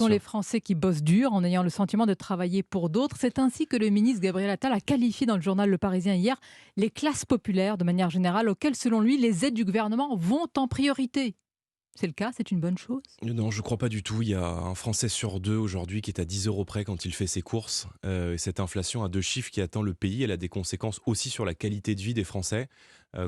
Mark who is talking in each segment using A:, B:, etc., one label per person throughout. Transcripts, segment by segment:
A: sont
B: sûr.
A: les Français qui bossent dur en ayant le sentiment de travailler pour d'autres. C'est ainsi que le ministre Gabriel Attal a qualifié dans le journal Le Parisien hier les classes populaires de manière générale auxquelles selon lui les aides du gouvernement vont en priorité. C'est le cas, c'est une bonne chose.
B: Non, je ne crois pas du tout. Il y a un Français sur deux aujourd'hui qui est à 10 € près quand il fait ses courses. Et cette inflation à deux chiffres qui atteint le pays, elle a des conséquences aussi sur la qualité de vie des Français.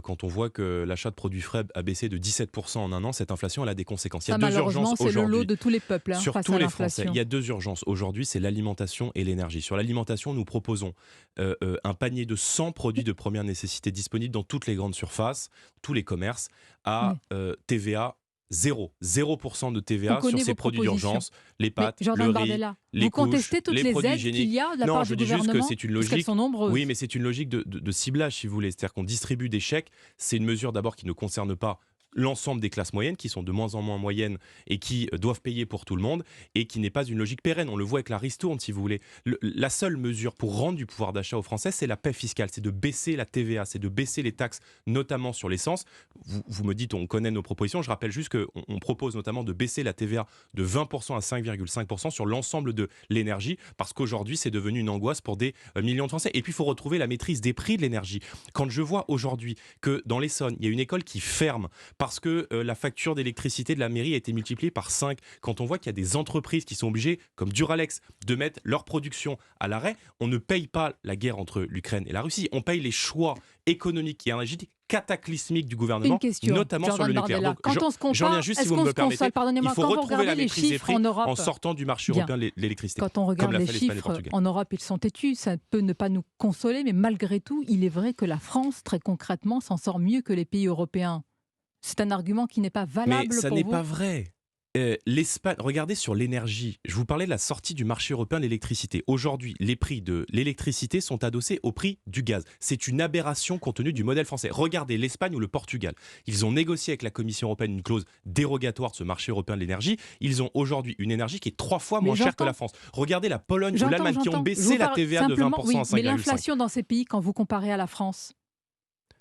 B: Quand on voit que l'achat de produits frais a baissé de 17% en un an, cette inflation, elle a des conséquences. Il y a
A: Ça,
B: deux urgences
A: malheureusement, c'est le lot
B: aujourd'hui.
A: de tous les peuples
B: Sur
A: face
B: tous
A: à
B: les Français, il
A: l'inflation.
B: y a deux urgences aujourd'hui, c'est l'alimentation et l'énergie. Sur l'alimentation, nous proposons un panier de 100 produits de première nécessité disponibles dans toutes les grandes surfaces, tous les commerces, à
A: Oui.
B: TVA zéro. 0% de
A: On
B: TVA sur
A: connaît
B: ces
A: vos
B: produits
A: propositions.
B: d'urgence, les
A: Mais
B: pâtes, le
A: Jordan
B: riz,
A: Bardella,
B: les
A: vous
B: couches,
A: contestez toutes
B: les
A: les
B: produits
A: aides qu'il
B: hygiéniques.
A: y a de la
B: Non,
A: part
B: je
A: du
B: dis juste que
A: gouvernement,
B: c'est une
A: parce qu'elles
B: logique.
A: sont nombreuses.
B: Oui, mais c'est une logique de ciblage, si vous voulez. C'est-à-dire qu'on distribue des chèques. C'est une mesure d'abord qui ne concerne pas l'ensemble des classes moyennes, qui sont de moins en moins moyennes et qui doivent payer pour tout le monde, et qui n'est pas une logique pérenne. On le voit avec la ristourne, si vous voulez. La seule mesure pour rendre du pouvoir d'achat aux Français, c'est la paix fiscale, c'est de baisser la TVA, c'est de baisser les taxes, notamment sur l'essence. Vous me dites, on connaît nos propositions. Je rappelle juste qu'on propose notamment de baisser la TVA de 20% à 5,5% sur l'ensemble de l'énergie, parce qu'aujourd'hui, c'est devenu une angoisse pour des millions de Français. Et puis, il faut retrouver la maîtrise des prix de l'énergie. Quand je vois aujourd'hui que dans l'Essonne, il y a une école qui ferme parce que la facture d'électricité de la mairie a été multipliée par 5, quand on voit qu'il y a des entreprises qui sont obligées, comme Duralex, de mettre leur production à l'arrêt, on ne paye pas la guerre entre l'Ukraine et la Russie, on paye les choix économiques et énergétiques cataclysmiques du
A: Une
B: gouvernement,
A: question,
B: notamment sur le
A: Jordan
B: nucléaire.
A: Bardella.
B: Donc,
A: Quand on se
B: j'en viens
A: compare,
B: juste, si
A: est-ce
B: vous
A: qu'on
B: me
A: se
B: le permettez,
A: console,
B: il
A: pardonnez-moi,
B: faut
A: quand vous
B: retrouver
A: regardez
B: la
A: les
B: maîtrise des
A: chiffres
B: prix
A: en
B: en
A: Europe,
B: sortant du marché
A: bien.
B: européen de l'électricité,
A: Quand on
B: comme
A: regarde
B: l'a
A: les
B: fait l'Espagne et le
A: chiffres
B: Portugal.
A: en Europe, ils sont têtus, ça peut ne pas nous consoler, mais malgré tout, il est vrai que la France, très concrètement, s'en sort mieux que les pays européens. C'est un argument qui n'est pas
B: Mais
A: valable
B: ça
A: pour
B: n'est
A: vous?
B: pas vrai. L'Espagne, regardez sur l'énergie. Je vous parlais de la sortie du marché européen de l'électricité. Aujourd'hui, les prix de l'électricité sont adossés au prix du gaz. C'est une aberration compte tenu du modèle français. Regardez l'Espagne ou le Portugal. Ils ont négocié avec la Commission européenne une clause dérogatoire de ce marché européen de l'énergie. Ils ont aujourd'hui une énergie qui est 3 fois
A: Mais
B: moins chère que la France. Regardez la Pologne ou l'Allemagne qui ont
A: J'entends. Je
B: baissé
A: vous
B: la
A: parle
B: TVA de
A: simplement,
B: 20%
A: oui,
B: à
A: mais
B: 5,5.
A: l'inflation dans ces pays, quand vous comparez à la France,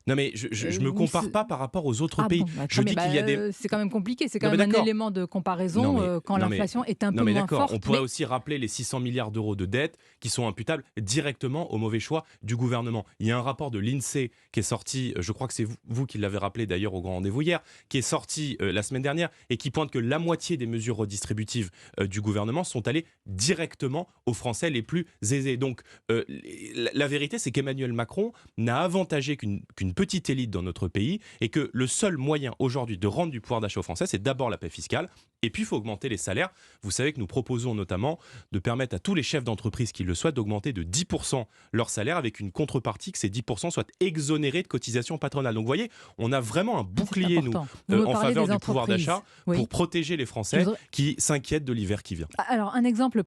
B: Non mais je me compare pas par rapport aux autres
A: ah
B: pays.
A: bon, bah,
B: Je
A: très bien,
B: dis qu'il y a des...
A: c'est quand même compliqué, c'est
B: Non
A: quand
B: mais
A: même un
B: d'accord.
A: élément de
B: Non
A: comparaison
B: mais,
A: quand
B: non mais,
A: l'inflation est un
B: non
A: peu
B: mais
A: moins
B: d'accord, on
A: forte.
B: pourrait
A: Mais
B: aussi rappeler les 600 milliards d'euros de dettes qui sont imputables directement au mauvais choix du gouvernement. Il y a un rapport de l'INSEE qui est sorti, je crois que c'est vous qui l'avez rappelé d'ailleurs au grand rendez-vous hier, qui est sorti la semaine dernière et qui pointe que la moitié des mesures redistributives du gouvernement sont allées directement aux Français les plus aisés. Donc la vérité, c'est qu'Emmanuel Macron n'a avantagé qu'une petite élite dans notre pays et que le seul moyen aujourd'hui de rendre du pouvoir d'achat aux Français, c'est d'abord la paix fiscale et puis il faut augmenter les salaires. Vous savez que nous proposons notamment de permettre à tous les chefs d'entreprise qui le souhaitent d'augmenter de 10% leur salaire avec une contrepartie que ces 10% soient exonérés de cotisations patronales. Donc vous voyez, on a vraiment un
A: c'est
B: bouclier, nous,
A: important. Vous me
B: en
A: parlez
B: faveur
A: des
B: du pouvoir
A: entreprises.
B: d'achat
A: Oui.
B: pour protéger les
A: Je
B: Français
A: voudrais-
B: qui s'inquiètent de l'hiver qui vient.
A: Alors, un exemple